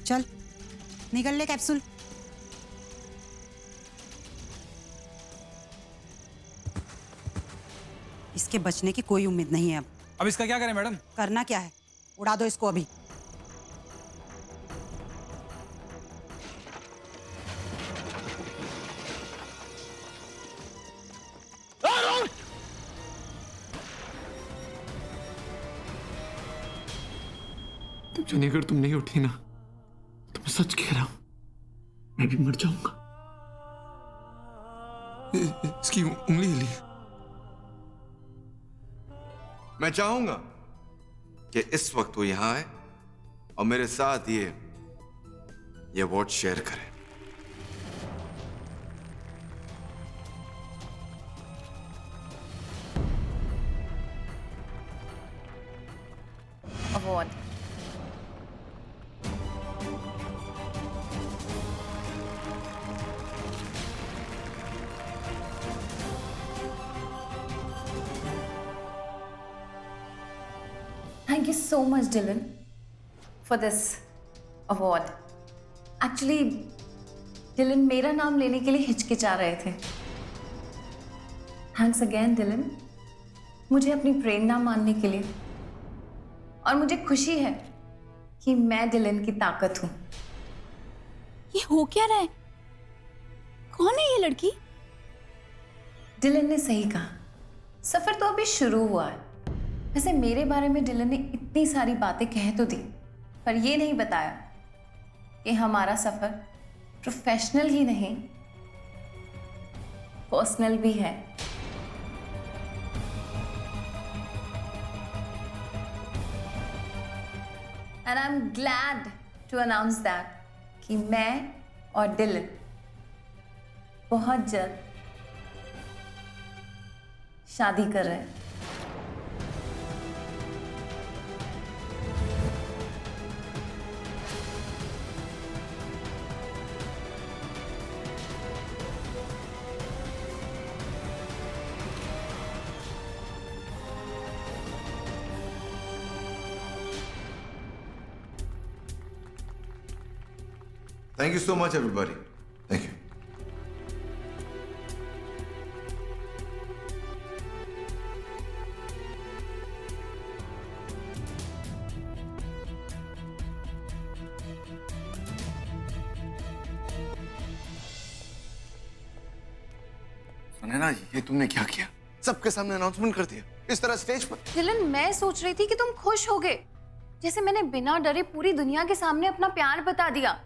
चल निकल ले कैप्सूल। इसके बचने की कोई उम्मीद नहीं है अब। अब इसका क्या करें मैडम? करना क्या है, उड़ा दो इसको अभी। तो जनी अगर तुम नहीं उठी ना तो मैं सच कह रहा हूं, मैं भी मर जाऊंगा। इसकी उंगली हिली। मैं चाहूंगा कि इस वक्त वो यहां आए और मेरे साथ ये वोट शेयर करें। Award Thank you so much, Dylan, for this award. Actually, Dylan मेरा नाम लेने के लिए हिचकिचा रहे थे. Thanks again, Dylan, मुझे अपनी प्रेरणा मानने के लिए. और मुझे खुशी है कि मैं डिलन की ताकत हूं. ये हो क्या रहा है? कौन है ये लड़की? डिलन ने सही कहा, सफर तो अभी शुरू हुआ है. वैसे मेरे बारे में डिलन ने इतनी सारी बातें कह तो दी, पर ये नहीं बताया कि हमारा सफर प्रोफेशनल ही नहीं पर्सनल भी है. And I'm glad to announce that कि मैं और डिलन बहुत जल्द शादी कर रहे हैं. Thank you so much, everybody. Thank you. Sunaina, ये तुमने क्या किया? सबके सामने अनाउंसमेंट कर दिया इस तरह स्टेज पर। डिलन, मैं सोच रही थी कि तुम खुश होगे, जैसे मैंने बिना डरे पूरी दुनिया के सामने अपना प्यार बता दिया.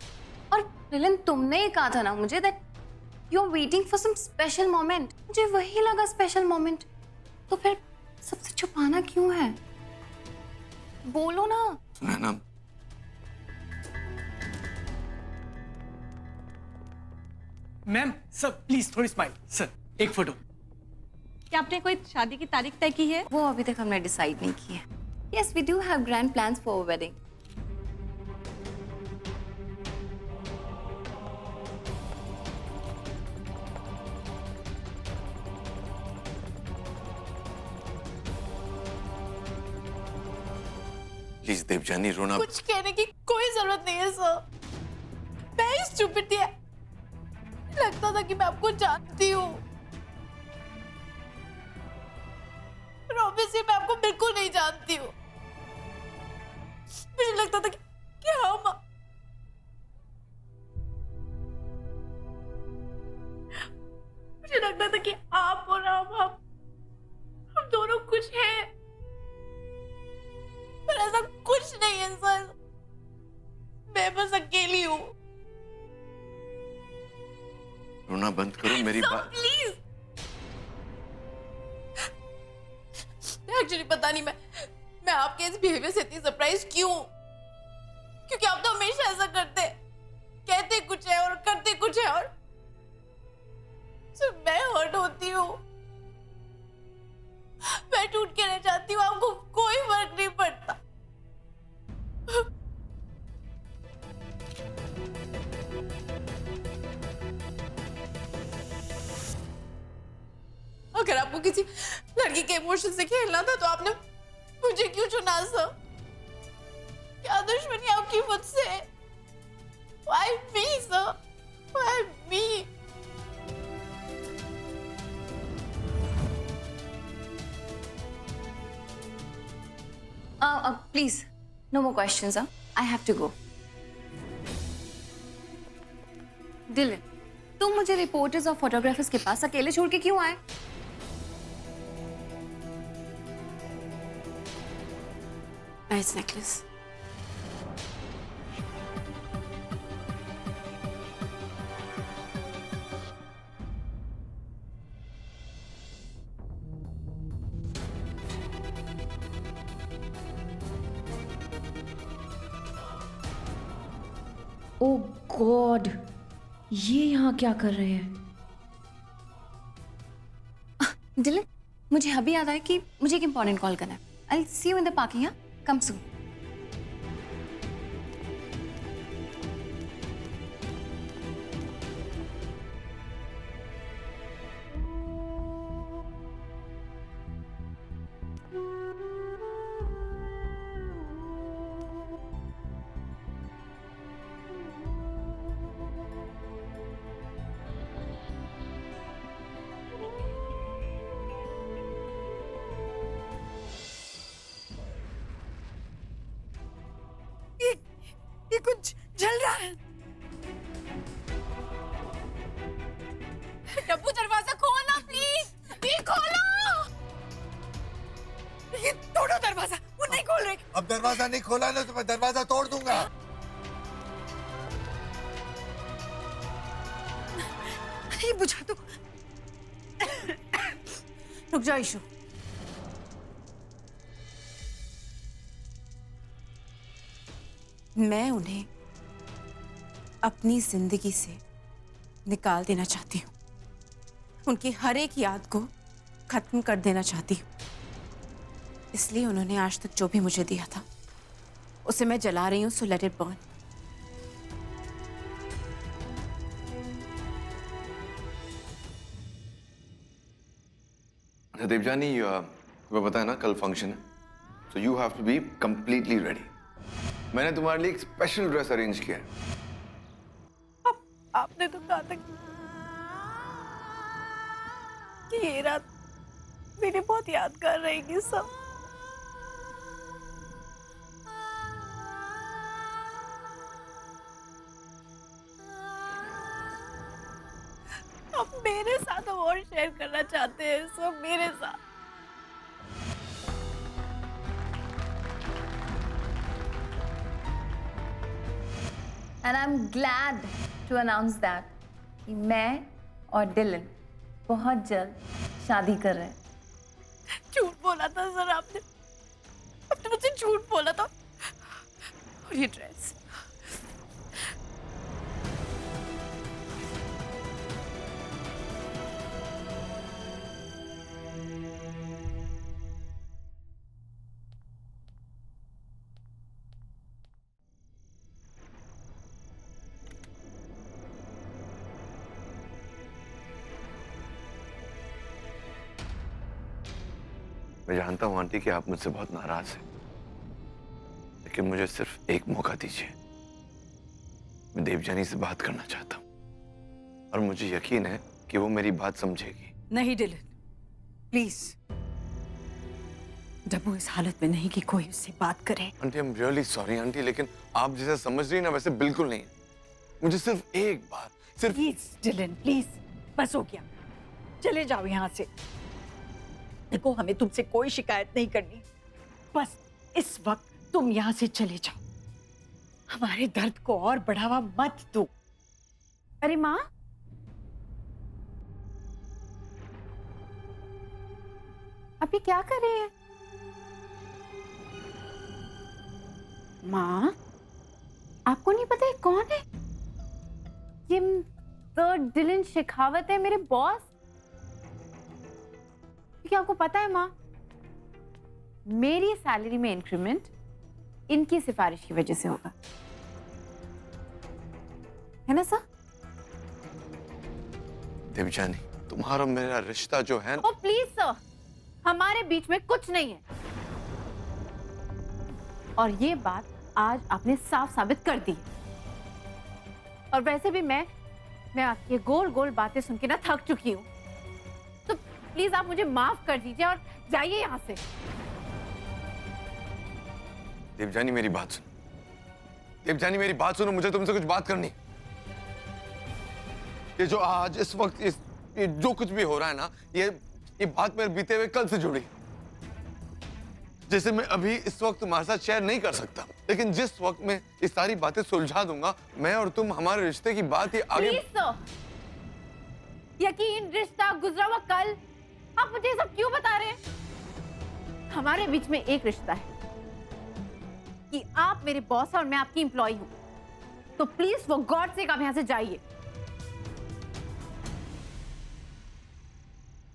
और डिलन, तुमने ही कहा था ना मुझे that you are waiting for some special moment. मुझे वही लगा स्पेशल मोमेंट. तो फिर सबसे छुपाना क्यों है? बोलो ना. सुनैना, मैम सर प्लीज थोड़ी स्माइल. सर एक फोटो. क्या आपने कोई शादी की तारीख तय की है? वो अभी तक हमने डिसाइड नहीं की है. Yes, we do have grand plans for wedding. Please Devjani, रोना. कुछ कहने की कोई जरूरत नहीं है सर. मैं ही स्टूपिड थी. लगता था कि मैं आपको जानती हूँ, पर ऑब्वियसली मैं आपको बिल्कुल नहीं जानती हूँ. मुझे लगता था कि हम मुझे लगता था कि आप और हम दोनों कुछ हैं, पर ऐसा कुछ नहीं है सर. मैं बस अकेली हूँ. रोना बंद करो, मेरी बात. प्लीज. एक्चुअली पता नहीं मैं आपके इस बिहेवियर से इतनी सरप्राइज क्यों. क्योंकि आप तो हमेशा ऐसा करते, कहते कुछ है और करते कुछ है, और सिर्फ मैं हर्ट होती हूँ. मैं टूट के रह जाती हूँ, आपको कोई फर्क नहीं पड़ता. अगर आपको किसी लड़की के इमोशन से खेलना था तो आपने मुझे क्यों चुना सर? क्या दुश्मनी आपकी मुझसे? Why me, sir? Why me? Please, no more questions. I have to go. Dylan, तुम मुझे रिपोर्टर्स और फोटोग्राफर्स के पास अकेले छोड़ के क्यों आए? Nice necklace. ओ गॉड, ये यहाँ क्या कर रहे हैं? Dylan, मुझे अभी याद आया कि मुझे एक इम्पोर्टेंट कॉल करना है. I'll see you in the parking. Yeah? Come soon. ये कुछ जल रहा है. डब्बू, दरवाजा खोलना प्लीज. ये खोलो. ये तोड़ो दरवाजा. वो नहीं खोल रहे. अब दरवाजा नहीं खोला ना तो मैं दरवाजा तोड़ दूंगा. ये बुझा दो. रुक जाओ ईशु. मैं उन्हें अपनी जिंदगी से निकाल देना चाहती हूँ. उनकी हर एक याद को खत्म कर देना चाहती हूँ. इसलिए उन्होंने आज तक जो भी मुझे दिया था उसे मैं जला रही हूँ. So let it burn. Devjani, तुम्हें पता है ना कल फंक्शन है, so you have to be completely ready. मैंने तुम्हारे लिए एक स्पेशल ड्रेस अरेंज किया है. आपने तो कहा था कि ये रात मेरी बहुत यादगार रहेगी सब. आप मेरे साथ अवार्ड शेयर करना चाहते हैं सब मेरे साथ. And I'm glad to announce that कि मैं और डिलन बहुत जल्द शादी कर रहे हैं. झूठ बोला था सर आपने. आपने मुझसे झूठ बोला था. और ये ड्रेस मैं जानता हूं आंटी कि आप मुझसे बहुत नाराज हैं, लेकिन मुझे सिर्फ एक मौका दीजिए. मैं देवजानी से बात करना चाहता हूं और मुझे यकीन है कि वो मेरी बात समझेगी. नहीं डिलन, प्लीज. डब्बू इस हालत में नहीं कि कोई उससे बात करे. Aunty, I am really sorry aunty, लेकिन आप जैसा समझ रही हैं ना वैसे बिल्कुल नहीं है. मुझे सिर्फ एक बार, सिर्फ प्लीज डिलन, प्लीज. बस हो गया, चले जाओ यहाँ से. देखो, हमें तुमसे कोई शिकायत नहीं करनी. बस इस वक्त तुम यहाँ से चले जाओ. हमारे दर्द को और बढ़ावा मत दो. अरे माँ, आप ये क्या कर रहे हैं? माँ, आपको नहीं पता ये कौन है? ये तो डिलन शेखावत है, मेरे बॉस. क्या आपको पता है माँ, मेरी सैलरी में इंक्रीमेंट इनकी सिफारिश की वजह से होगा, है ना सर? देवजानी, तुम्हारा मेरा रिश्ता जो है. ओ प्लीज सर, हमारे बीच में कुछ नहीं है. और ये बात आज आपने साफ साबित कर दी. और वैसे भी मैं आपकी गोल गोल बातें सुन के ना थक चुकी हूँ। तो प्लीज आप मुझे माफ कर दीजिए और जाइए यहाँ से। देवजानी मेरी बात सुनो, देवजानी मेरी बात सुनो, मुझे तुमसे कुछ बात करनी। ये जो आज इस वक्त ये जो कुछ भी हो रहा है ना, ये बात मेरे बीते हुए कल से जुड़ी। जैसे मैं अभी इस वक्त तुम्हारे साथ शेयर नहीं कर सकता, लेकिन जिस वक्त मैं ये सारी बातें सुलझा दूंगा, मैं और तुम हमारे रिश्ते की बात ये आगे। प्लीज सर, यकीन, रिश्ता, गुजरा हुआ कल, आप मुझे ये सब क्यों बता रहे हैं? हमारे बीच में एक रिश्ता है कि आप मेरे बॉस और मैं आपकी एम्प्लॉय हूं। तो प्लीज फॉर गॉड सेक आप यहां से जाइए।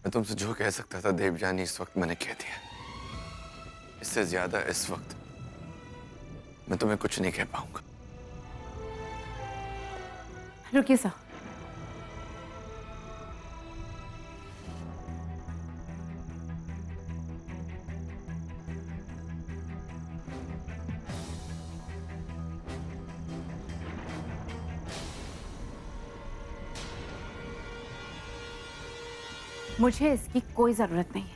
मैं तुमसे जो कह सकता था देवजानी, इस वक्त मैंने कह दिया। इससे ज्यादा इस वक्त मैं तुम्हें कुछ नहीं कह पाऊंगा। रुकिए सर। मुझे इसकी कोई जरूरत नहीं है।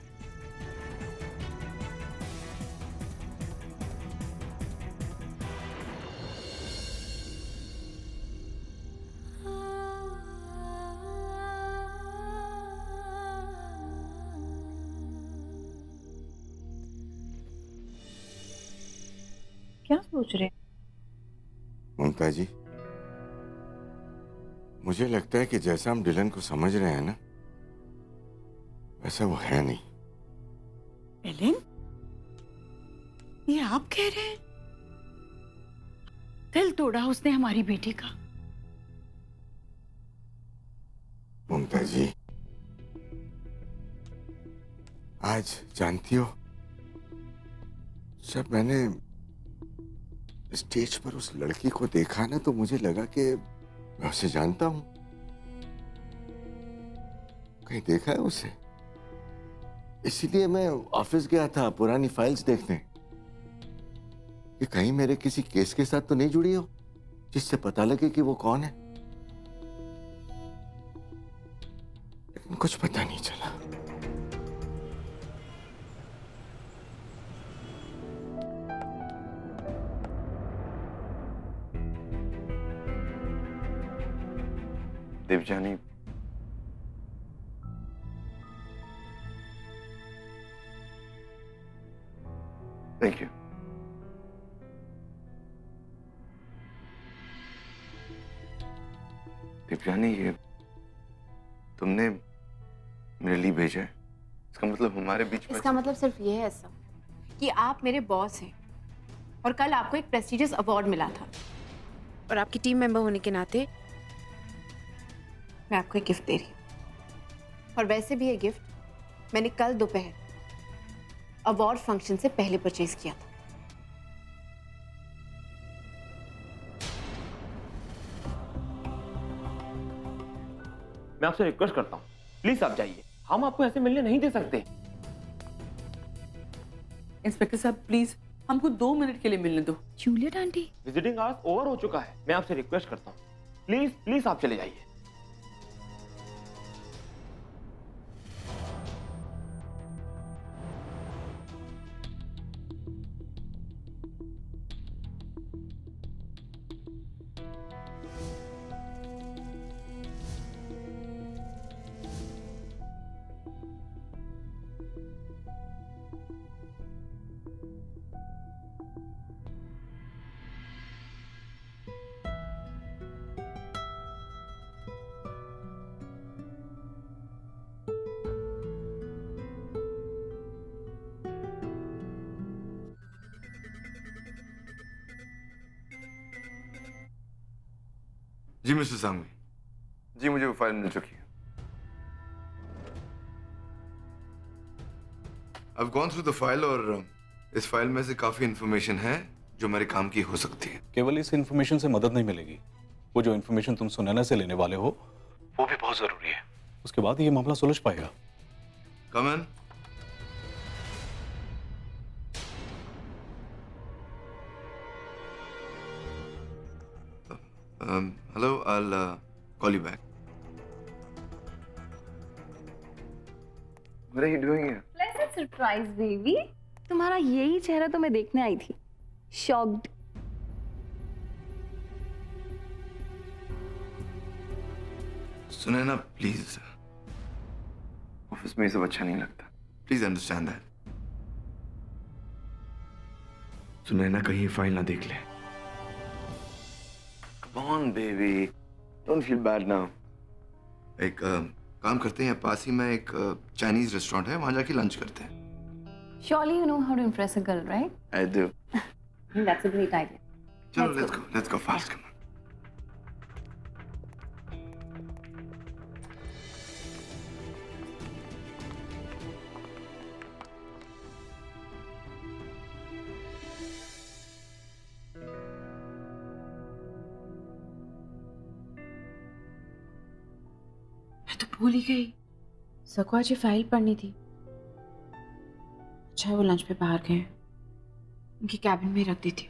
क्या सोच रहे? ममता जी, मुझे लगता है कि जैसा हम डिलन को समझ रहे हैं ना, वैसा वो है नहीं। एलेन, ये आप कह रहे हैं? दिल तोड़ा उसने हमारी बेटी का। ममता जी, आज जानती हो, जब मैंने स्टेज पर उस लड़की को देखा ना, तो मुझे लगा कि मैं उसे जानता हूं। कहीं देखा है उसे? इसीलिए मैं ऑफिस गया था पुरानी फाइल्स देखने कि कहीं मेरे किसी केस के साथ तो नहीं जुड़ी हो, जिससे पता लगे कि वो कौन है। लेकिन कुछ पता नहीं चला। Devyani, thank you. देवजानी, ये तुमने मेरे लिए भेजा है? इसका मतलब हमारे बीच में। इसका मतलब सिर्फ ये है सर कि आप मेरे बॉस हैं और कल आपको एक प्रेस्टिजियस अवार्ड मिला था, और आपकी टीम मेंबर होने के नाते मैं आपको एक गिफ्ट दे रही हूँ। और वैसे भी ये गिफ्ट मैंने कल दोपहर अवार्ड फंक्शन से पहले परचेज किया था। मैं आपसे रिक्वेस्ट करता हूँ, प्लीज आप जाइए, हम आपको ऐसे मिलने नहीं दे सकते। इंस्पेक्टर साहब प्लीज हमको 2 मिनट के लिए मिलने दो। Juliet aunty, visiting hours over हो चुका है, मैं आपसे रिक्वेस्ट करता हूँ, प्लीज प्लीज आप चले जाइए। जी मिस्टर सांघवी, जी मुझे वो फाइल मिल चुकी है। I've gone through the file और इस फाइल में से काफी इंफॉर्मेशन है जो मेरे काम की हो सकती है। केवल इस इंफॉर्मेशन से मदद नहीं मिलेगी, वो जो इंफॉर्मेशन तुम सुनैना से लेने वाले हो वो भी बहुत जरूरी है, उसके बाद ये मामला सुलझ पाएगा। Come in। Hello, I'll call you back. What are you doing here? Pleasant surprise baby. तुम्हारा यही चेहरा तो मैं देखने आई थी। शॉक्ड। सुने ना प्लीज, ऑफिस में ये सब अच्छा नहीं लगता। Please understand that. सुने ना कहीं फाइल ना देख ले। Come on baby, don't feel bad now. एक काम करते हैं, पास ही में एक चाइनीज रेस्टोरेंट है, वहां जाके लंच करते हैं। Surely you know how to impress a girl, right? I do. That's a great idea. चलो let's go fast, come on. मैं तो भूल ही गई, सबको आज ये फाइल पढ़नी थी। अच्छा वो लंच पे बाहर गए, उनकी कैबिन में रख दी थी।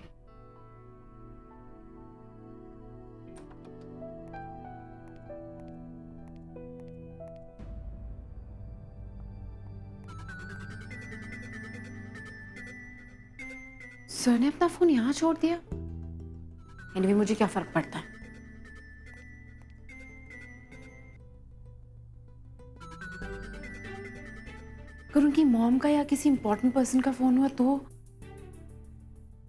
सर ने अपना फोन यहाँ छोड़ दिया। एनीवे मुझे क्या फर्क पड़ता है। अगर उनकी मॉम का या किसी इंपॉर्टेंट पर्सन का फोन हुआ तो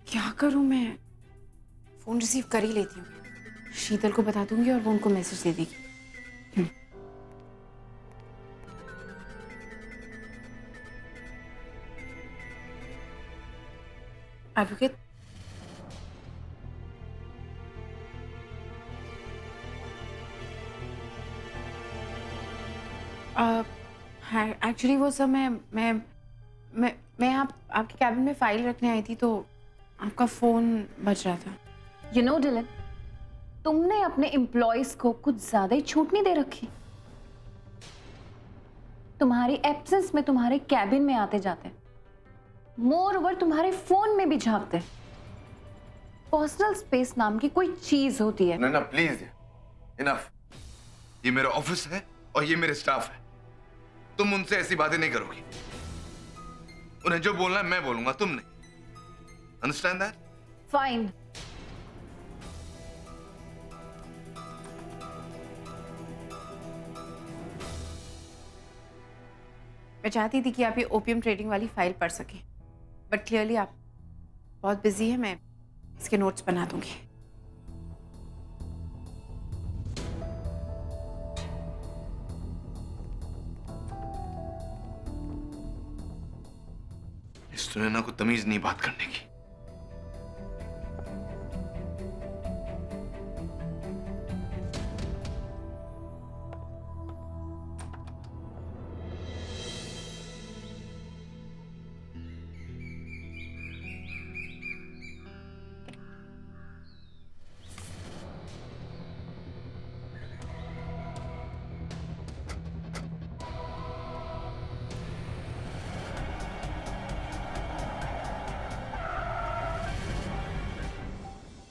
क्या करूं मैं? फोन रिसीव कर ही लेती हूँ, शीतल को बता दूंगी और वो उनको मैसेज दे देगी। एडवोकेट, एक्चुअली वो सब मैं आपके कैबिन में फाइल रखने आई थी तो आपका फोन बज रहा था। You know, डिलन, तुमने अपने एम्प्लॉयज को कुछ ज्यादा ही छूट नहीं दे रखी। तुम्हारी एब्सेंस में तुम्हारे कैबिन में आते जाते, मोर ओवर तुम्हारे फोन में भी झांकते। पर्सनल स्पेस नाम की कोई चीज होती है। ना प्लीज, इनफ। ये मेरा ऑफिस है और ये मेरे स्टाफ है। तुम उनसे ऐसी बातें नहीं करोगी। उन्हें जो बोलना है मैं बोलूंगा, तुम नहीं। Understand that? फाइन। मैं चाहती थी कि आप ये ओपियम ट्रेडिंग वाली फाइल पढ़ सकें, बट क्लियरली आप बहुत बिजी हैं। मैं इसके नोट्स बना दूंगी। इस सुनैना को तमीज नहीं बात करने की।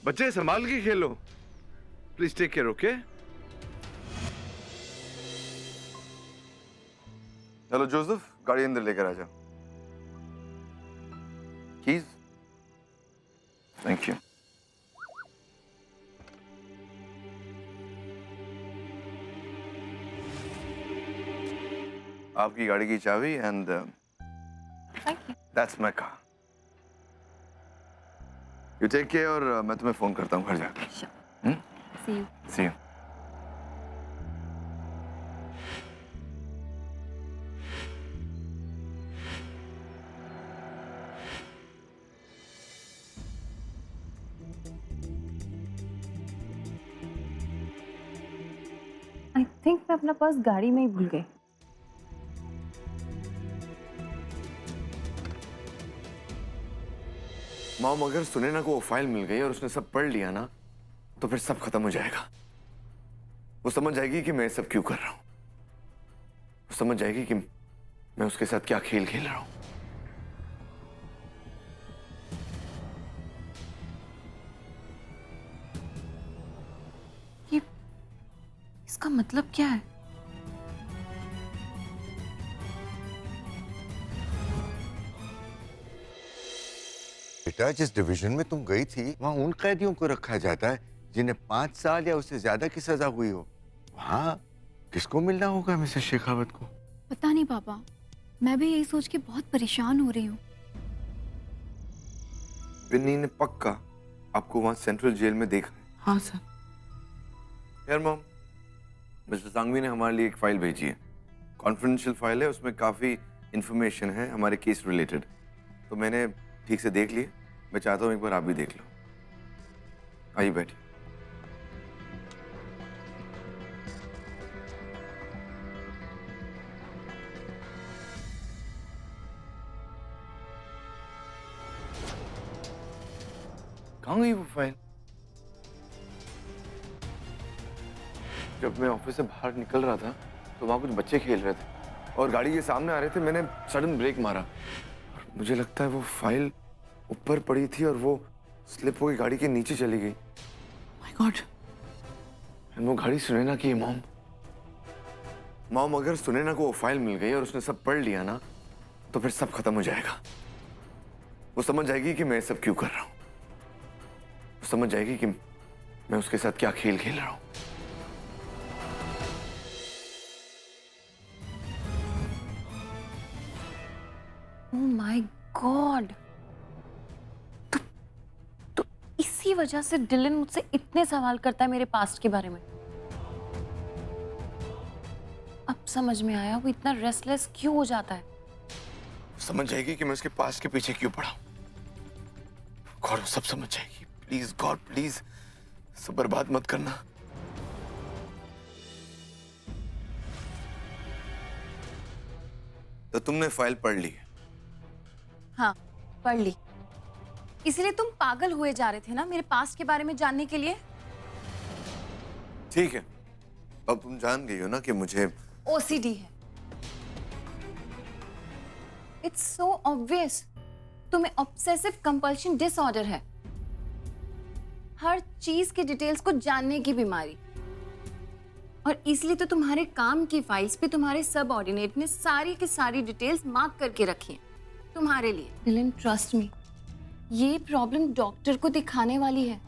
बच्चे संभाल के खेलो, please take care. Okay, hello Joseph, गाड़ी अंदर लेकर आ जाओ। कीज। Thank you. आपकी गाड़ी की चाबी and that's my car. You take care और मैं तुम्हें फोन करता हूँ घर जाकर। See you. आई थिंक मैं अपना पर्स गाड़ी में ही भूल गई। मॉम, अगर सुनैना को वो फाइल मिल गई और उसने सब पढ़ लिया ना, तो फिर सब खत्म हो जाएगा। वो समझ जाएगी कि मैं सब क्यों कर रहा हूं। वो समझ जाएगी कि मैं उसके साथ क्या खेल खेल रहा हूं। इसका मतलब क्या है? बेटा, जिस डिवीजन में तुम गई थी वहां उन कैदियों को रखा जाता है जिन्हें 5 साल या उससे ज्यादा की सजा हुई हो। वहां किसको मिलना होगा मिसेस शेखावत को? पता नहीं पापा, मैं भी यही सोच के बहुत परेशान हो रही हूँ। विन्नी ने पक्का आपको वहां सेंट्रल जेल में देखा है? हाँ सर। यार मॉम, मिस्टर सांघवी ने हमारे लिए एक फाइल भेजी है। कॉन्फिडेंशियल फाइल है, उसमें काफी इंफॉर्मेशन है हमारे केस रिलेटेड। तो मैंने ठीक से देख ली। मैं चाहता हूँ एक बार आप भी देख लो। आइए बैठिए। कहाँ गई वो फाइल? जब मैं ऑफिस से बाहर निकल रहा था तो वहां कुछ बच्चे खेल रहे थे और गाड़ी के सामने आ रहे थे। मैंने सडन ब्रेक मारा। मुझे लगता है वो फाइल ऊपर पड़ी थी और वो स्लिप होकर गाड़ी के नीचे चली गई। My God. वो गाड़ी सुनैना की है मॉम। मॉम, अगर सुनैना को वो फाइल मिल गई और उसने सब पढ़ लिया ना, तो फिर सब खत्म हो जाएगा। वो समझ जाएगी कि मैं सब क्यों कर रहा हूं। वो समझ जाएगी कि मैं उसके साथ क्या खेल खेल रहा हूं। ओह माय गॉड, तो इसी वजह से डिलन मुझसे इतने सवाल करता है मेरे पास्ट के बारे में। अब समझ में आया वो इतना रेस्टलेस क्यों हो जाता है। समझ जाएगी कि मैं उसके पास्ट के पीछे क्यों पड़ा। गॉड, सब समझ जाएगी। प्लीज गॉड, प्लीज सब बर्बाद मत करना। तो तुमने फाइल पढ़ ली? हाँ, पढ़ ली। इसलिए तुम पागल हुए जा रहे थे ना मेरे पास्ट के बारे में जानने के लिए? ठीक है, अब तुम जान गई हो ना कि मुझे ओसीडी है। इट्स सो ऑब्वियस, तुम्हें ऑब्सेसिव कंपल्शन डिसऑर्डर है। हर चीज की डिटेल्स को जानने की बीमारी। और इसलिए तो तुम्हारे काम की फाइल्स पे तुम्हारे सबऑर्डिनेट ने सारी की सारी डिटेल्स मार्क करके रखी हैं तुम्हारे लिए। डिलन, ट्रस्ट मी, ये प्रॉब्लम डॉक्टर को दिखाने वाली है।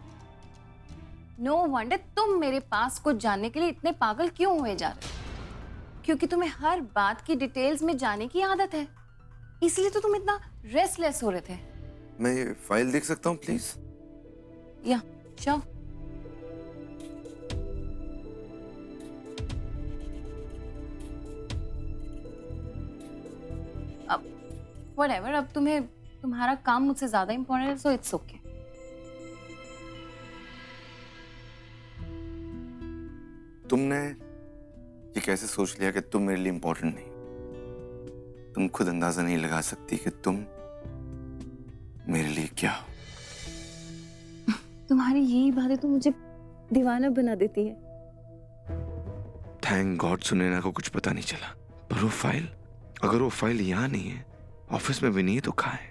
नो वंडर तुम मेरे पास को जानने के लिए इतने पागल क्यों हुए जा रहे हो। क्योंकि तुम्हें हर बात की डिटेल्स में जाने की आदत है, इसलिए तो तुम इतना रेस्टलेस हो रहे थे। मैं ये फाइल देख सकता हूँ प्लीज? या श्योर। अब व्हाटएवर, अब तुम्हें तुम्हारा काम मुझसे ज्यादा इंपॉर्टेंट है, सो इट्स ओके। तुमने ये कैसे सोच लिया कि तुम मेरे लिए इंपॉर्टेंट नहीं? तुम खुद अंदाजा नहीं लगा सकती कि तुम मेरे लिए क्या हो। तुम्हारी यही बातें तो मुझे दीवाना बना देती है। थैंक गॉड सुनैना को कुछ पता नहीं चला। पर वो फाइल, अगर वो फाइल यहाँ नहीं है, ऑफिस में भी नहीं है, तो कहाँ है?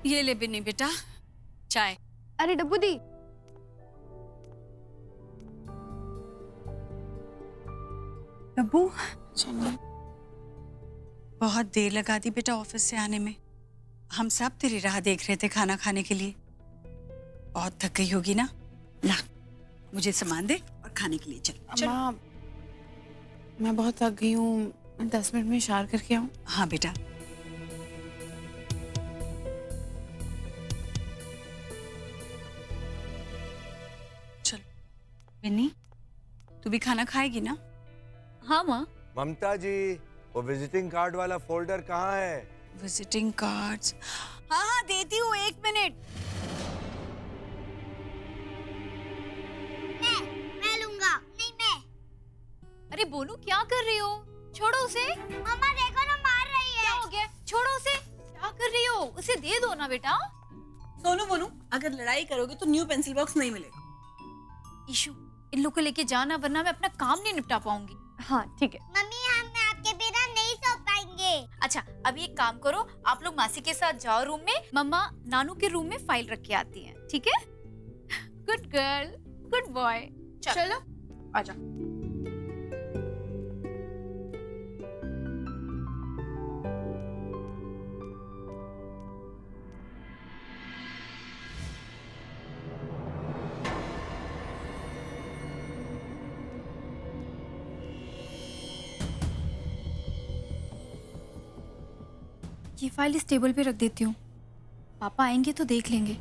ये ले बिन्नी बेटा, चाय। अरे डब्बू दी, डब्बू, बहुत देर लगा दी बेटा ऑफिस से आने में। हम सब तेरी राह देख रहे थे खाना खाने के लिए। बहुत थक गई होगी ना? ला, मुझे सामान दे और खाने के लिए चल। अम्मा, मैं बहुत थक गई हूँ, 10 मिनट में शार करके आऊँ? हाँ बेटा। चल बिन्नी, तू भी खाना खाएगी ना? हाँ माँ। ममता जी, वो विजिटिंग कार्ड वाला फोल्डर कहाँ है? Visiting cards? हाँ हाँ देती हूँ, 1 मिनट। मैं लूंगा। नहीं मैं। अरे बोलू, क्या कर रही हो? छोड़ो उसे। मम्मा देखो ना, मार रही है। क्या हो गया? छोड़ो उसे। क्या कर रही हो? उसे दे दो ना बेटा। सोनू बोनू, अगर लड़ाई करोगे तो न्यू पेंसिल बॉक्स नहीं मिलेगा। ईशु, इन लोग को लेके जाना, वरना मैं अपना काम नहीं निपटा पाऊंगी। हाँ ठीक है। मम्मी हम आपके बिना नहीं सो पाएंगे। अच्छा अभी एक काम करो, आप लोग मासी के साथ जाओ रूम में, मम्मा नानू के रूम में फाइल रख के आती हैं, ठीक है? Good girl, good boy. चलो आजा। ये फाइल इस टेबल पे रख देती हूँ, पापा आएंगे तो देख लेंगे।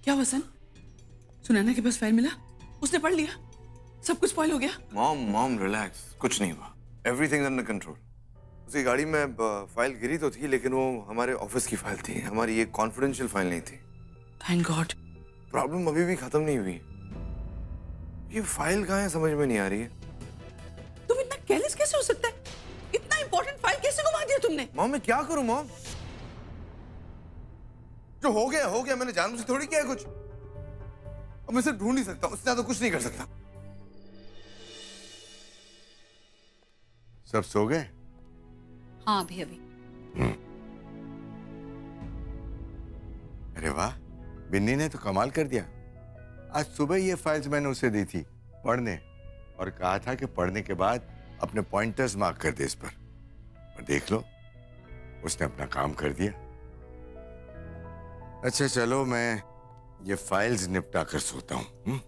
क्या वसन? सुनैना के पास फाइल मिला? उसने पढ़ लिया? सब कुछ स्पॉइल हो गया? मॉम रिलैक्स, कुछ नहीं हुआ, एवरीथिंग अंडर कंट्रोल। उसकी गाड़ी में फाइल गिरी तो थी, लेकिन वो हमारे ऑफिस की फाइल थी, हमारी ये कॉन्फिडेंशियल फाइल नहीं थी। Thank God. प्रॉब्लम अभी भी खत्म नहीं हुई। ये फाइल कहाँ है समझ में नहीं आ रही है। तुम इतना केयरलेस कैसे हो सकता है? इतना इंपॉर्टेंट फाइल कैसे घुमा दिया तुमने? मॉम मैं क्या करूं मॉम? जो हो गया, मैंने जानबूझ से थोड़ी किया है कुछ। अब मैं सिर्फ ढूंढ नहीं सकता, उससे ज्यादा कुछ नहीं कर सकता। सब सो गए? हाँ अभी अभी। अरे वाह, बिन्नी ने तो कमाल कर दिया। आज सुबह ये फाइल्स मैंने उसे दी थी पढ़ने, और कहा था कि पढ़ने के बाद अपने पॉइंटर्स मार्क कर दे इस पर। और देख लो, उसने अपना काम कर दिया। अच्छा चलो, मैं ये फाइल्स निपटा कर सोता हूं।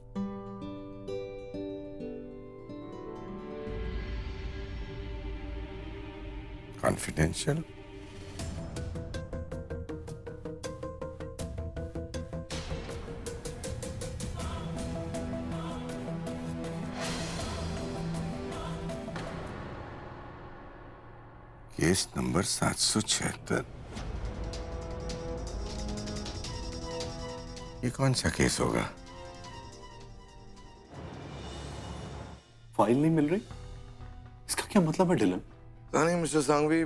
कॉन्फिडेंशियल। Case number 776। ये कौन सा केस होगा? फाइल नहीं मिल रही, इसका क्या मतलब है डिलन? पता नहीं मिस्टर सांघवी,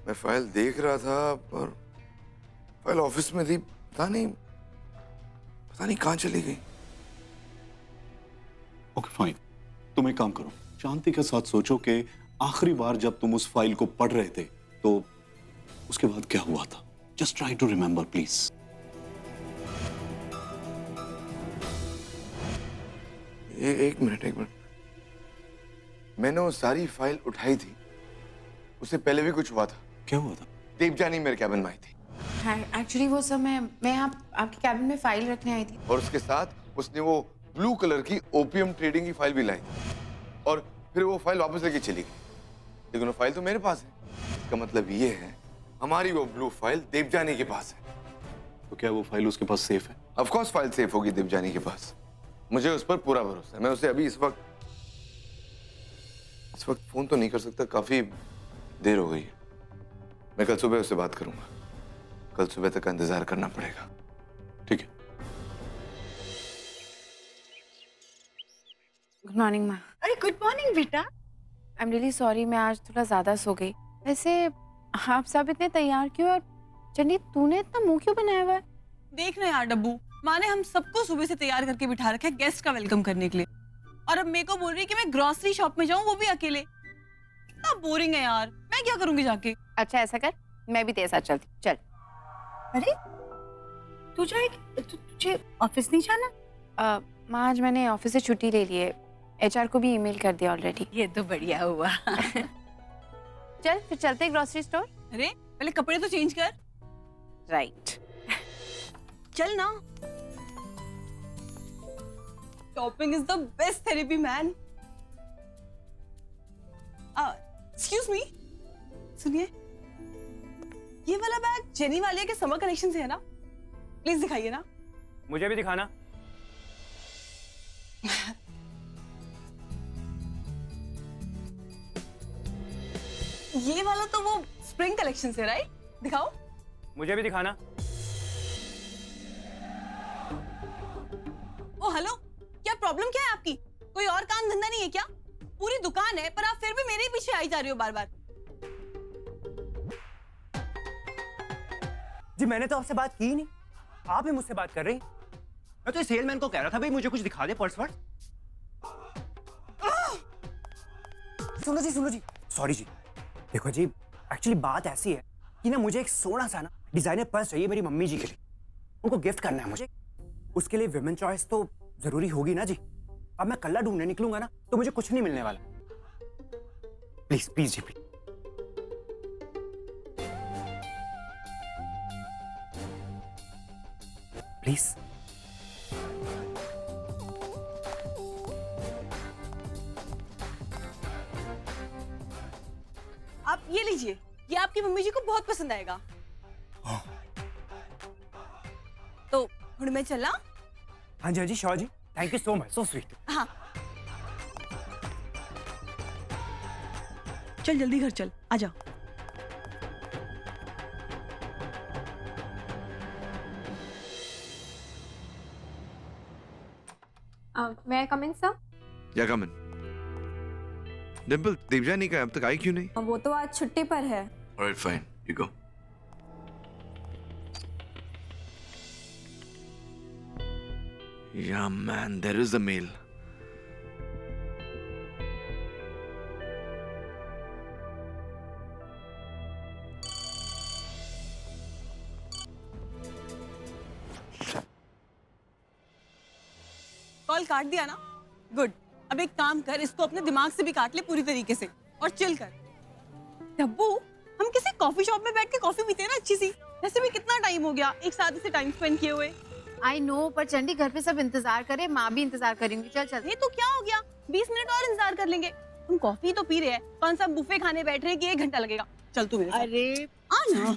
मैं फाइल देख रहा था और फाइल ऑफिस में थी, पता नहीं कहां चली गई। ओके फाइन, तुम एक काम करो, शांति के साथ सोचो कि आखिरी बार जब तुम उस फाइल को पढ़ रहे थे तो उसके बाद क्या हुआ था। Just try to remember please. एक मिनट। मैंने वो सारी फाइल उठाई थी, उससे पहले भी कुछ हुआ था। क्या हुआ था? देवजानी मेरे कैबिन में आई थी। एक्चुअली वो सब मैं आपके कैबिन में फाइल रखने आई थी, और उसके साथ उसने वो ब्लू कलर की ओपीएम ट्रेडिंग की फाइल भी लाई, और फिर वो फाइल वापस लेके चली गई। लेकिन वो फाइल तो मेरे पास है। इसका मतलब ये है हमारी वो ब्लू फाइल देवजानी के पास है। तो क्या वो फाइल उसके पास सेफ है? ऑफ कोर्स फाइल सेफ होगी देवजानी के पास, मुझे उस पर पूरा भरोसा है। मैं उसे अभी इस वक्त फोन तो नहीं कर सकता, काफी देर हो गई है। मैं कल सुबह उससे बात करूंगा, कल सुबह तक का इंतजार करना पड़ेगा। ठीक है। गुड मॉर्निंग माँ। अरे गुड मॉर्निंग बेटा। आई एम रियली सॉरी, मैं आज थोड़ा ज्यादा सो गई। वैसे आप सब इतने तैयार क्यों? और चन्नी तूने इतना मुंह क्यों बनाया हुआ है? देख ना यार डब्बू, माँ ने हम सबको सुबह से तैयार करके बिठा रखा है गेस्ट का वेलकम करने के लिए, और अब मेरे को बोल रही है कि मैं ग्रोसरी शॉप में जाऊं, वो भी अकेले। इतना बोरिंग है यार, मैं क्या करूंगी जाके? अच्छा ऐसा कर, मैं भी तेरे साथ चलती। चल। अरे तू जाएगी? तुझे ऑफिस नहीं जाना? माँ आज मैंने ऑफिस से छुट्टी ले ली है, एचआर को भी ईमेल कर दिया ऑलरेडी। ये तो बढ़िया हुआ। चल फिर चलते ग्रोसरी स्टोर। अरे पहले कपड़े तो चेंज कर। राइट। चल ना। Shopping is the best therapy man. Excuse me, सुनिए, ये वाला बैग जेनी वाले के समर कलेक्शन से है ना? प्लीज दिखाइए ना। मुझे भी दिखाना। ये वाला तो वो स्प्रिंग कलेक्शन से, राइट? दिखाओ। मुझे भी दिखाना। ओ हेलो, क्या प्रॉब्लम क्या है आपकी? कोई और काम धंधा नहीं है क्या? पूरी दुकान है पर आप फिर भी मेरे ही पीछे आई जा रही हो बार बार। जी मैंने तो आपसे बात की ही नहीं, आप ही मुझसे बात कर रही। मैं तो सेलमैन को कह रहा था भाई मुझे कुछ दिखा दे पर्स वर्स। सुनो जी, सॉरी जी। देखो जी, एक्चुअली बात ऐसी है कि ना मुझे एक सोना सा ना डिजाइनर पर्स चाहिए मेरी मम्मी जी के लिए, उनको गिफ्ट करना है मुझे। उसके लिए विमेन चॉइस तो जरूरी होगी ना जी। अब मैं कल्ला ढूंढने निकलूंगा ना तो मुझे कुछ नहीं मिलने वाला। प्लीज प्लीज जी प्लीज। प्लीज। आप ये लीजिए, ये आपकी मम्मी जी को बहुत पसंद आएगा। तो हुण मैं चला? हाँ जी श्योर जी, thank you so much, so sweet. हाँ चल जल्दी घर चल, आ जा। May I come in, sir? या कम इन। डिंपल, देवजानी का अब तक आई क्यों नहीं? वो तो आज छुट्टी पर है। Alright fine, you go. Yeah man, there is a mail. Call काट दिया ना? गुड। अब एक काम कर, इसको अपने दिमाग से भी काट ले पूरी तरीके से और चिल कर। डब्बू, हम किसी कॉफी शॉप में बैठ के कॉफी पीते हैं ना अच्छी सी। वैसे भी कितना टाइम हो गया एक साथ इसे टाइम स्पेंड किए हुए। आई नो, पर चंडी घर पे सब इंतजार करे, माँ भी इंतजार करेंगी। चल चल। ये तो क्या हो गया, 20 मिनट और इंतजार कर लेंगे। हम कॉफी तो पी रहे हैं, कौन सा बुफे खाने बैठ रहे हैं कि 1 घंटा लगेगा। चल तू मेरे साथ। अरे आ ना।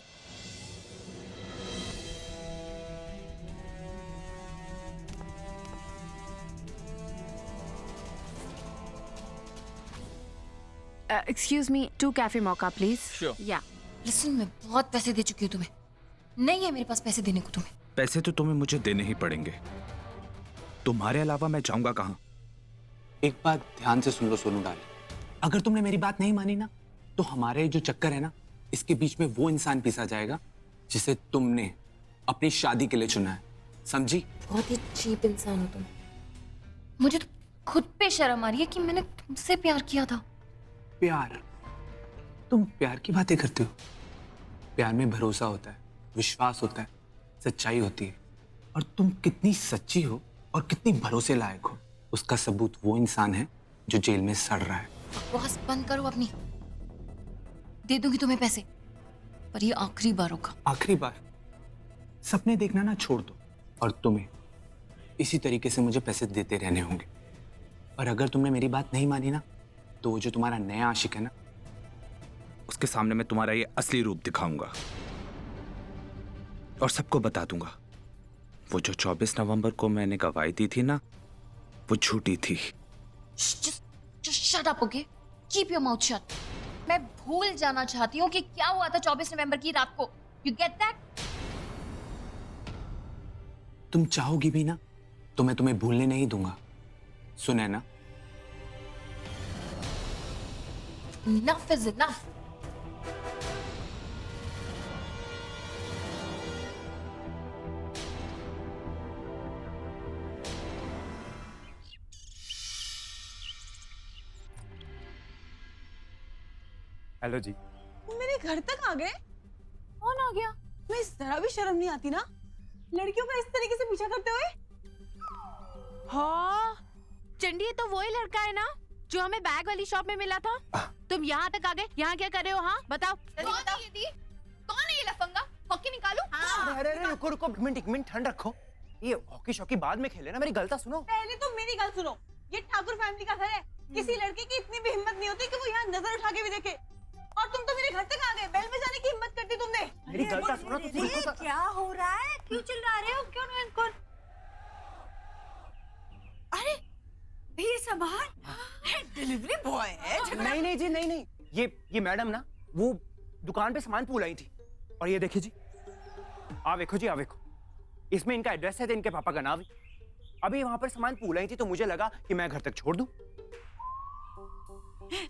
एक्सक्यूज मी, 2 कैफे मौका प्लीज। Sure. या लिसन, मैं बहुत पैसे दे चुकी हूँ तुम्हें, नहीं है मेरे पास पैसे देने को तुम्हें। पैसे तो तुम्हें मुझे देने ही पड़ेंगे, तुम्हारे अलावा मैं जाऊंगा कहाँ? एक बात ध्यान से सुन लो सोनू डाल, अगर तुमने मेरी बात नहीं मानी ना तो हमारे जो चक्कर है ना इसके बीच में वो इंसान पिसा जाएगा जिसे तुमने अपनी शादी के लिए चुना है, समझी? बहुत ही चीप इंसान हो तुम। मुझे तो खुद पे शर्म आ रही है कि मैंने तुमसे प्यार किया था। प्यार? तुम प्यार की बातें करते हो? प्यार में भरोसा होता है, विश्वास होता है, सच्चाई होती है। और तुम कितनी सच्ची हो और कितनी भरोसे लायक हो उसका सबूत वो इंसान है जो जेल में सड़ रहा है। बकवास बंद करो अपनी। दे दूंगी तुम्हें पैसे, पर ये आखिरी बार होगा। आखिरी बार? सपने देखना ना छोड़ दो और तुम्हें इसी तरीके से मुझे पैसे देते रहने होंगे। और अगर तुमने मेरी बात नहीं मानी ना तो वो जो तुम्हारा नया आशिक है ना, उसके सामने मैं तुम्हारा ये असली रूप दिखाऊंगा और सबको बता दूंगा वो जो 24 नवंबर को मैंने गवाही दी थी ना, वो झूठी थी। Just shut up, okay? Keep your mouth shut. मैं भूल जाना चाहती हूँ कि क्या हुआ था 24 नवंबर की रात को। You get that? तुम चाहोगी भी ना तो मैं तुम्हें भूलने नहीं दूंगा, सुने ना? Enough is enough. हेलो जी। मेरे घर तक आ गए? कौन आ गया? मैं जरा भी शर्म नहीं आती ना लड़कियों का इस तरीके से पीछा करते हुए। हाँ चंडी, ये तो वही लड़का है ना जो हमें बैग वाली शॉप में मिला था। तुम यहाँ तक आ गए, यहाँ क्या कर रहे हो? हाँ बताओ। कौन है ये लफंगा? हॉकी निकालू? हाँ। अरे रुको रुको, एक मिनट ठंड रखो। ये हॉकी शॉकी बाद में खेले ना, मेरी गलता सुनो। पहले तो मेरी गल सुनो, ये ठाकुर फैमिली का घर है। किसी लड़के की इतनी भी हिम्मत नहीं होती कि वो यहाँ नजर उठा के भी देखे। और तुम तो मेरे घर तक आ गए, बेल बजाने की हिम्मत करती तुमने। मेरी गलता सुनो तो रुको। क्या हो रहा है? क्यों चिल्ला रहे हो? क्यों नहीं इनको? अरे ये सामान डिलीवरी बॉय है। नहीं जी, नहीं। ये मैडम ना वो दुकान पे सामान पूल आई थी। और ये देखिए जी, आ देखो जी, आ देखो, इसमें इनका एड्रेस है, तो इनके पापा का नाम है। अभी वहां पर सामान पूल आई थी तो मुझे लगा कि मैं घर तक छोड़ दूं।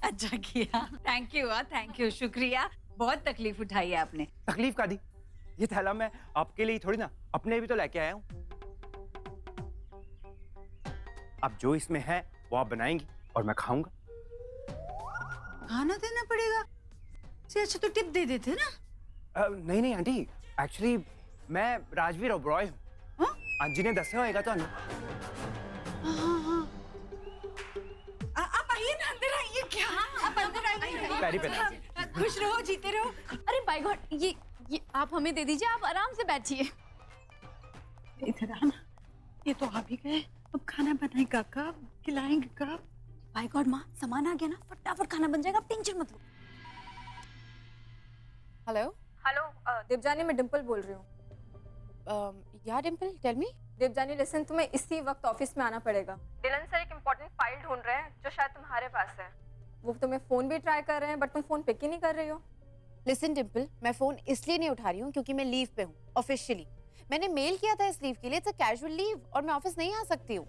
अच्छा किया, थैंक यू, शुक्रिया। बहुत तकलीफ उठाई है आपने। तकलीफ का दी? ये थैला मैं आपके लिए ही थोड़ी ना, अपने भी तो लेके आया हूँ। अब जो इसमें है वो आप बनाएंगी और मैं खाऊंगा। खाना देना पड़ेगा? से अच्छा तो टिप दे देते ना। नहीं नहीं आंटी, एक्चुअली मैं राजवीर ओबरॉय हूँ। आंटी ने दसा होएगा तो आप आइए ना, अंदर आइए। क्या आप अंदर आइए। पैरी पे खुश रहो, जीते रहो। अरे बाय गॉड, ये आप हमें दे दीजिए, आप आराम से बैठिए। इधर आना, ये तो आ भी गए। अब खाना बनाएगा कब, खिलाएंगे कब? बाय गॉड माँ, सामान आ गया ना, फटाफट खाना बन जाएगा, आप टेंशन मत लो। हेलो हेलो देवजानी, मैं डिम्पल बोल रही हूँ। या Dimple, tell me. Devjani listen, तुम्हें इसी वक्त ऑफिस में आना पड़ेगा। डिलन सर एक इम्पोर्टेंट फाइल ढूंढ रहे हैं जो शायद तुम्हारे पास है। वो तुम्हें फोन भी ट्राई कर रहे हैं बट तुम फोन पिक ही नहीं कर रही हो। लिसन डिम्पल, मैं फोन इसलिए नहीं उठा रही हूँ क्योंकि मैं लीव पे हूँ ऑफिशियली। मैंने मेल किया था इस लीव के लिए, इट्स अ कैजुअल लीव और मैं ऑफिस नहीं आ सकती हूँ।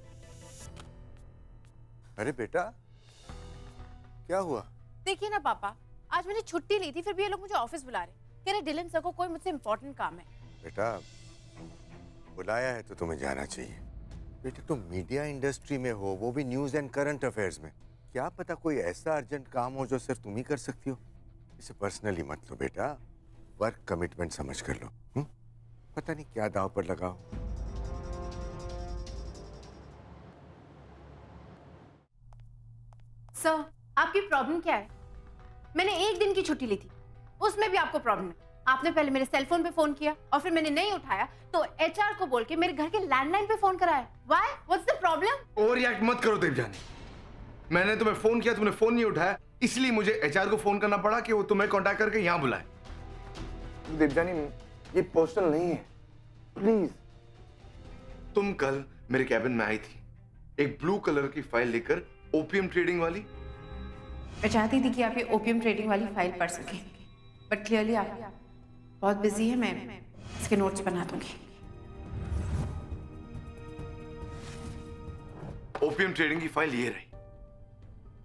अरे बेटा, क्या हुआ? देखिए ना पापा, आज मैंने छुट्टी ली थी फिर भी ये लोग मुझे ऑफिस बुला रहे, कह रहे डिलन सर को कोई मुझसे इम्पोर्टेंट काम है। बेटा, बुलाया है तो तुम्हें जाना चाहिए। बेटा, तुम मीडिया इंडस्ट्री में हो, वो भी न्यूज़ एंड करंट अफेयर्स में। क्या पता कोई ऐसा अर्जेंट काम हो जो सिर्फ तुम ही कर सकती हो। इसे पर्सनली मत लो बेटा, वर्क कमिटमेंट समझ कर लो। पता नहीं क्या दांव पर लगाओ। सर, आपकी प्रॉब्लम क्या है? मैंने एक दिन की छुट्टी ली थी, उसमें भी आपको प्रॉब्लम है। आपने पहले मेरे सेल फोन पे फोन किया और फिर मैंने नहीं उठाया तो एचआर को बोल के मेरे घर के लैंडलाइन पे फोन कराया। Why? What's the problem? Over react मत करो देवजानी। मैंने तुम्हें फोन किया, तुमने फोन नहीं उठाया, इसलिए मुझे एचआर को फोन करना पड़ा कि वो तुम्हें कांटेक्ट करके यहाँ बुलाए। देवजानी, ये पर्सनल नहीं है, प्लीज। तुम कल मेरे कैबिन में आई थी एक ब्लू कलर की फाइल लेकर, ओपीएम ट्रेडिंग वाली। मैं चाहती थी कि आप ये ओपीएम ट्रेडिंग वाली फाइल पढ़ सकें, बट क्लियरली आप बहुत बिजी है। मैं इसके नोट्स बना दूंगी। ओपीएम ट्रेडिंग की फाइल ये रही।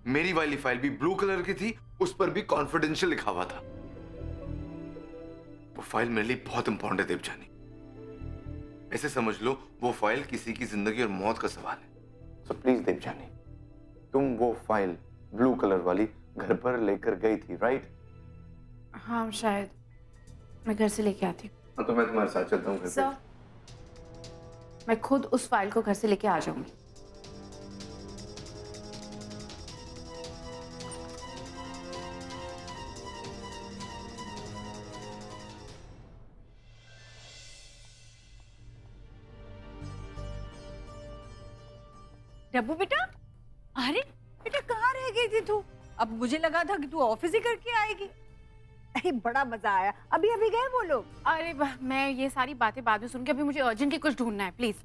मेरी वाली फाइल भी ब्लू कलर की थी, उस पर भी कॉन्फिडेंशियल लिखा हुआ था। वो फाइल मेरे लिए बहुत इंपॉर्टेंट है देवजानी। ऐसे समझ लो वो फाइल किसी की जिंदगी और मौत का सवाल है। सो प्लीज देवजानी, तुम वो फाइल ब्लू कलर वाली घर पर लेकर गई थी, राइट? हाँ शायद, मैं घर से लेके आती हूँ। हाँ तो मैं तुम्हारे साथ चलता हूँ। सर, मैं खुद उस फाइल को घर से लेके आ जाऊंगी। डब्बू बेटा, अरे बेटा कहाँ रह गई थी तू? अब मुझे लगा था कि तू ऑफिस ही करके आएगी। अरे बड़ा मजा आया। अभी अभी गए वो लोग? अरे मैं ये सारी बातें बाद में सुन के, अभी मुझे अर्जेंटली कुछ ढूंढना है, प्लीज।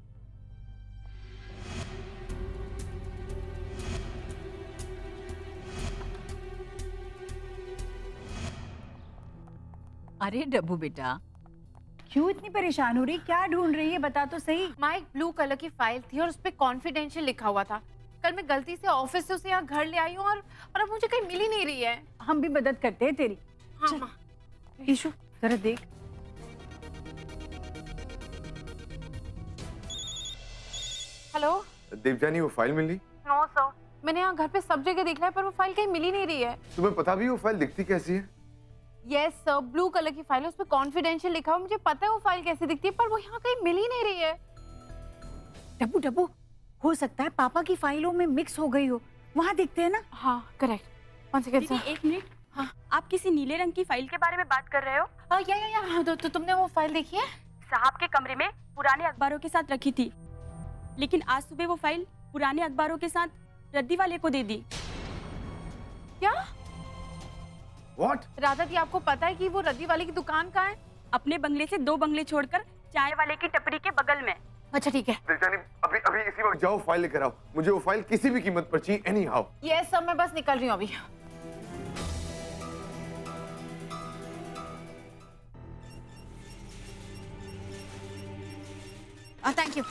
अरे डब्बू बेटा, क्यों इतनी परेशान हो रही? क्या ढूंढ रही है, बता तो सही। माँ, एक ब्लू कलर की फाइल थी और उस पे कॉन्फिडेंशियल लिखा हुआ था। कल मैं गलती से ऑफिस से उसे यहाँ घर ले आई हूँ और अब मुझे कहीं मिल ही नहीं रही है। हम भी मदद करते हैं तेरी। हाँ माँ। ईशु जरा देख। हेलो देवजानी, वो फाइल मिली? नो सर, मैंने यहाँ घर पे सब जगह देख लिया पर वो फाइल कहीं मिल ही नहीं रही है। तुम्हें पता भी वो फाइल दिखती कैसी है? यस सर, ब्लू कलर की फाइल है, उस पे कॉन्फिडेंशियल लिखा हुआ। मुझे पता है वो फाइल कैसे दिखती है पर वो यहाँ कहीं मिल ही नहीं रही है। डब्बू डब्बू, हो सकता है पापा की फाइलों में मिक्स हो गई हो। वहाँ देखते हैं ना? हाँ करेक्ट। 1 second sir. एक मिनट। हाँ, आप किसी नीले रंग की फाइल के बारे में बात कर रहे हो? या तो तुमने वो फाइल देखी है? साहब के कमरे में पुराने अखबारों के साथ रखी थी, लेकिन आज सुबह वो फाइल पुराने अखबारों के साथ रद्दी वाले को दे दी। क्या? What? राधा जी, आपको पता है कि वो रद्दी वाले की दुकान कहाँ है? अपने बंगले से 2 बंगले छोड़कर चाय वाले की टपरी के बगल में। अच्छा ठीक है। देवजानी, अभी अभी इसी वक्त जाओ, फाइल लेकर आओ। मुझे वो फाइल किसी भी कीमत पर चाहिए, एनी हाउ। यस सर, मैं बस निकल रही हूँ अभी। Thank you.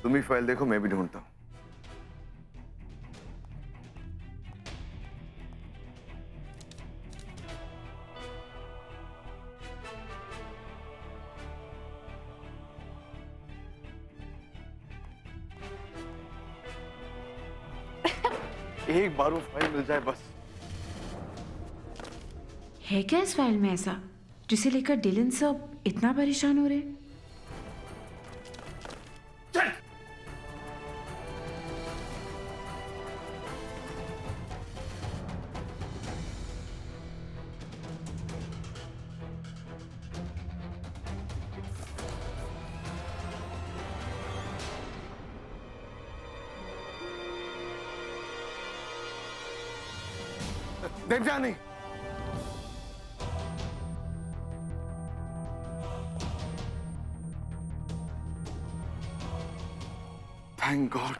तुम भी फाइल देखो, मैं भी ढूंढता हूँ। एक बार वो फाइल मिल जाए बस। है क्या इस फाइल में ऐसा जिसे लेकर डिलन सब इतना परेशान हो रहे? देवजानी, थैंक गॉड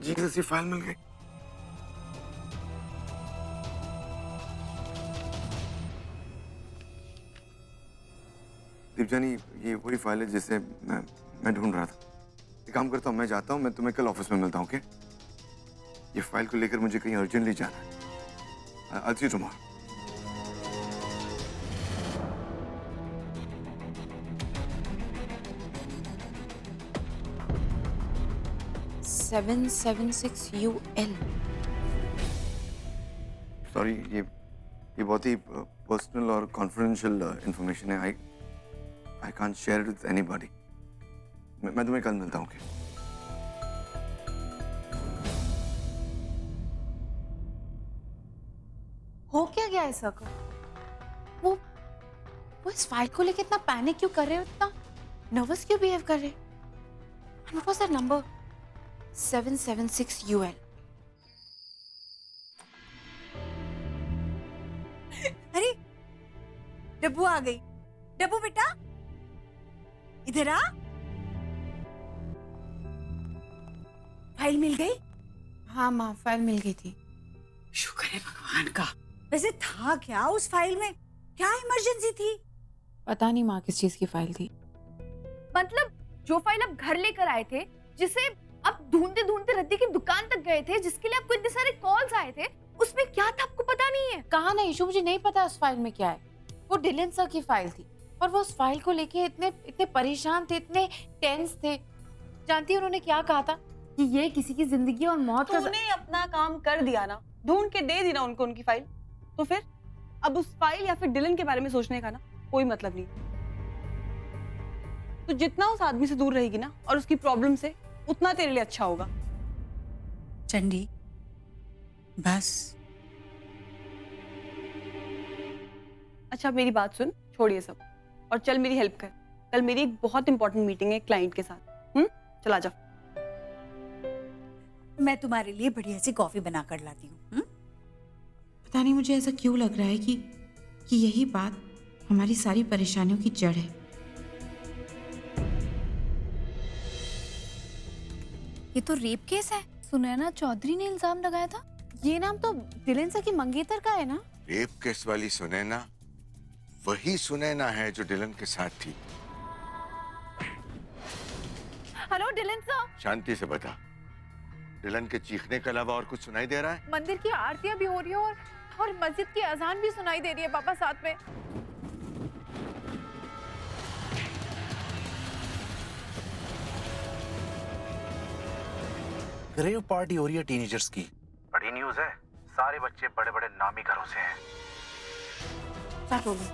जीसस, ये फाइल मिल गई। दीपजानी, ये वही फाइल है जिसे मैं ढूंढ रहा था। एक काम करता हूँ, मैं जाता हूँ, मैं तुम्हें कल ऑफिस में मिलता हूँ। ओके? ये फाइल को लेकर मुझे कहीं अर्जेंटली जाना है। I'll see you tomorrow. $776UL। Sorry, ये बहुत ही पर्सनल और कॉन्फिडेंशियल इंफॉर्मेशन है। I can't share it with anybody. मैं तुम्हें कल मिलता हूँ। okay? हो क्या गया ऐसा को? वो इस फाइल को लेके इतना पैनिक क्यों कर रहे हो, इतना नर्वस क्यों बिहेव कर रहे हो? What was that number? 776UL। अरे डब्बू आ गई। डब्बू बेटा इधर आ। फाइल मिल गई? हाँ माँ, फाइल मिल गई थी। शुक्र है भगवान का। वैसे था क्या उस फाइल में? क्या इमरजेंसी थी? पता नहीं माँ किस चीज की फाइल थी। मतलब जो फाइल आप घर लेकर आए थे, जिसे आप ढूंढते ढूंढते रद्दी की दुकान तक गए थे, जिसके लिए आपको इतने सारे कॉल्स आए थे, उसमें क्या था आपको पता नहीं है? कहा नहीं इशू, मुझे नहीं पता उस फाइल में क्या है। वो डिलन सर की फाइल थी और वो उस फाइल को लेके इतने परेशान थे, इतने टेंस थे। जानती है उन्होंने क्या कहा था? कि ये किसी की जिंदगी और मौत का। तूने अपना काम कर दिया ना, ढूंढ के दे दी ना उनको उनकी फाइल, तो फिर अब उस फाइल या फिर डिलन के बारे में सोचने का ना कोई मतलब नहीं। तो जितना उस आदमी से दूर रहेगी ना और उसकी प्रॉब्लम से, उतना तेरे लिए अच्छा होगा। चंडी बस। अच्छा मेरी बात सुन, छोड़ ये सब और चल मेरी हेल्प कर। कल मेरी एक बहुत इंपॉर्टेंट मीटिंग है क्लाइंट के साथ। चला जा। मैं तुम्हारे लिए बढ़िया सी कॉफी बना कर लाती हूँ। पता नहीं मुझे ऐसा क्यों लग रहा है कि यही बात हमारी सारी परेशानियों की जड़ है। ये तो रेप केस है। सुनैना चौधरी ने इल्जाम लगाया था। ये नाम तो डिलन सर की मंगेतर का है ना? रेप केस वाली सुनैना वही सुनैना है जो डिलन के साथ थी। Hello Dylan sir. शांति से बता, डिलन के चीखने के अलावा और कुछ सुनाई दे रहा है? मंदिर की आरतियां भी हो रही है और मस्जिद की अजान भी सुनाई दे रही है पापा साथ में। रेव पार्टी हो रही है टीनेजर्स की। बड़ी न्यूज़ है, सारे बच्चे बड़े बड़े नामी घरों से हैं। क्या बोलूं?